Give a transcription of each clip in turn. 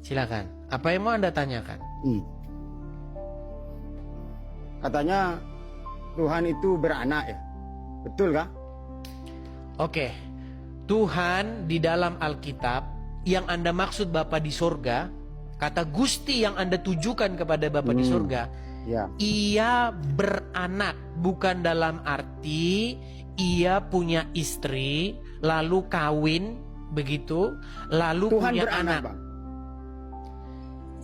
Silakan. Apa yang mau Anda tanyakan? Katanya Tuhan itu beranak ya, betul kah? Oke, Tuhan di dalam Alkitab yang Anda maksud Bapa di sorga, kata Gusti yang Anda tujukan kepada Bapa di sorga, Ya. Ia beranak, bukan dalam arti ia punya istri, lalu kawin, begitu, lalu Tuhan punya beranak, anak. Bang.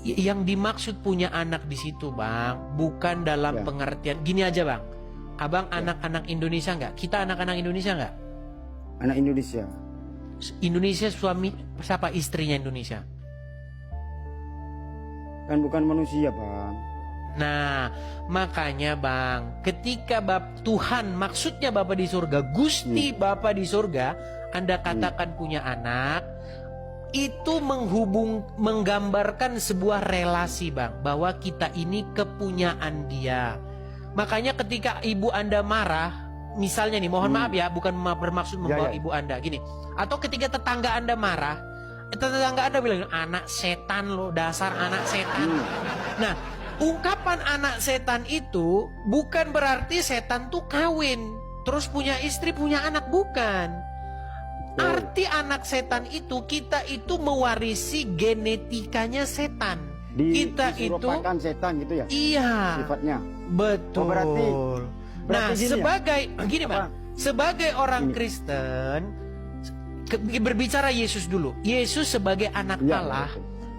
Yang dimaksud punya anak di situ, Bang, bukan dalam Ya. pengertian gini aja, Bang. Abang anak-anak Indonesia nggak? Kita anak-anak Indonesia nggak? Anak Indonesia. Indonesia suami siapa istrinya Indonesia? Kan bukan manusia, Bang. Nah, makanya Bang, ketika Tuhan maksudnya Bapa di surga, Gusti Bapa di surga, Anda katakan punya anak, itu menggambarkan sebuah relasi, Bang, bahwa kita ini kepunyaan Dia. Makanya ketika ibu Anda marah, misalnya nih, mohon maaf ya, bukan bermaksud membawa ibu Anda gini, atau ketika tetangga Anda marah, tetangga Anda bilang, anak setan lo, dasar anak setan. Nah, ungkapan anak setan itu bukan berarti setan tuh kawin, terus punya istri, punya anak, bukan. Arti anak setan itu, kita itu mewarisi genetikanya setan. Kita itu setan gitu ya? Iya. Sifatnya. Betul. Oh, berarti nah, gini sebagai gini, Apa? Bang, sebagai orang Kristen, berbicara Yesus dulu. Yesus sebagai anak Allah,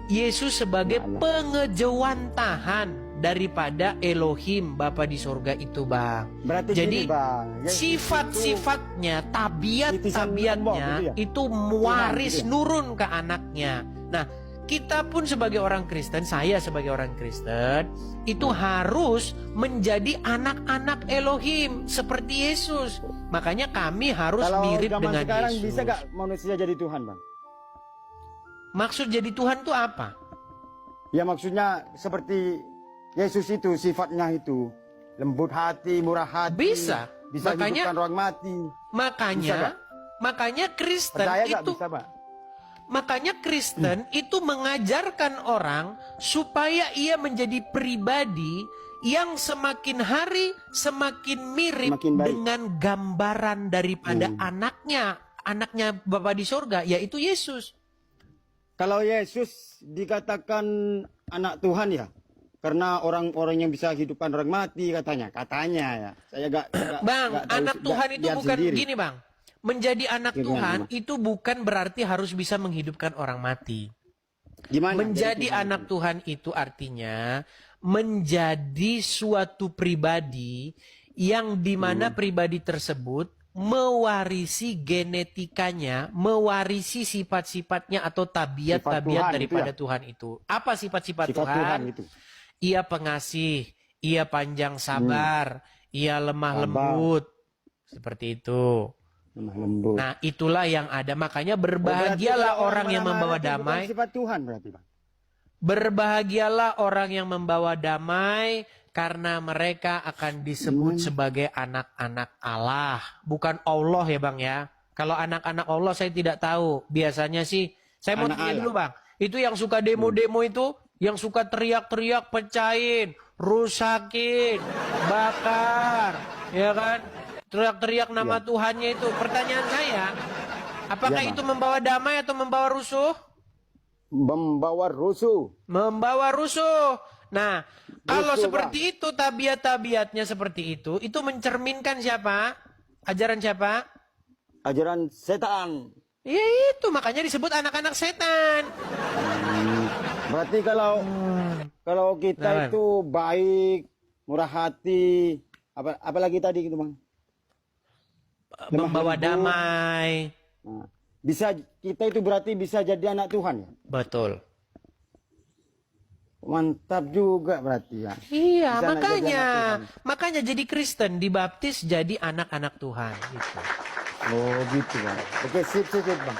Yesus sebagai pengejawantahan daripada Elohim Bapa di sorga itu, Bang. Berarti jadi gini, Bang, sifat-sifatnya, tabiat-tabiatnya itu mewaris nurun ke anaknya. Nah, kita pun sebagai orang Kristen, saya sebagai orang Kristen, itu harus menjadi anak-anak Elohim seperti Yesus. Makanya kami harus mirip dengan sekarang Yesus. bisa gak manusia jadi Tuhan, Bang? Maksud jadi Tuhan itu apa? Ya maksudnya seperti Yesus itu, sifatnya itu lembut hati, murah hati. Bisa. Bisa Makanya- hidupkan orang mati. Makanya Kristen Percaya gak itu bisa, Bang? Makanya Kristen itu mengajarkan orang supaya ia menjadi pribadi yang semakin hari semakin mirip Semakin baik. dengan gambaran daripada anaknya Bapa di sorga, yaitu Yesus. Kalau Yesus dikatakan anak Tuhan ya, karena orang-orang yang bisa hidupkan orang mati katanya ya. Saya Bang, gak tahu, anak Tuhan itu lihat bukan sendiri. gini, Bang. Menjadi anak Gimana, Tuhan gimana? itu bukan berarti harus bisa menghidupkan orang mati. Gimana? Menjadi anak Tuhan itu artinya menjadi suatu pribadi yang dimana pribadi tersebut mewarisi genetikanya, mewarisi sifat-sifatnya atau tabiat-tabiat daripada Tuhan itu. Apa sifat-sifat Tuhan? itu. Ia pengasih, ia panjang sabar, ia lemah lembut. Seperti itu. Lemah lembut. Nah, itulah yang ada. Makanya berbahagialah orang yang membawa damai. Sifat Tuhan berarti, Bang. Berbahagialah orang yang membawa damai karena mereka akan disebut sebagai anak-anak Allah. Bukan Allah ya, Bang ya. Kalau anak-anak Allah saya tidak tahu. Biasanya sih, saya mau tanya dulu, Bang. Itu yang suka demo-demo itu, yang suka teriak-teriak, pecahin, rusakin, bakar, ya kan? Teriak-teriak nama Tuhannya itu. Pertanyaan saya, apakah itu membawa damai atau membawa rusuh? Membawa rusuh. Membawa rusuh. Nah, kalau Rusuh, seperti itu, tabiat-tabiatnya seperti itu mencerminkan siapa? Ajaran siapa? Ajaran setan. Ya itu, makanya disebut anak-anak setan. Berarti kalau kita itu baik, murah hati, apalagi tadi gitu, Bang? Membawa damai. Nah, kita itu berarti bisa jadi anak Tuhan ya? Betul. Mantap juga berarti ya. Iya, Bisa makanya jadi Kristen, dibaptis jadi anak-anak Tuhan gitu. Oh gitu, Bang. Oke, sip, Bang.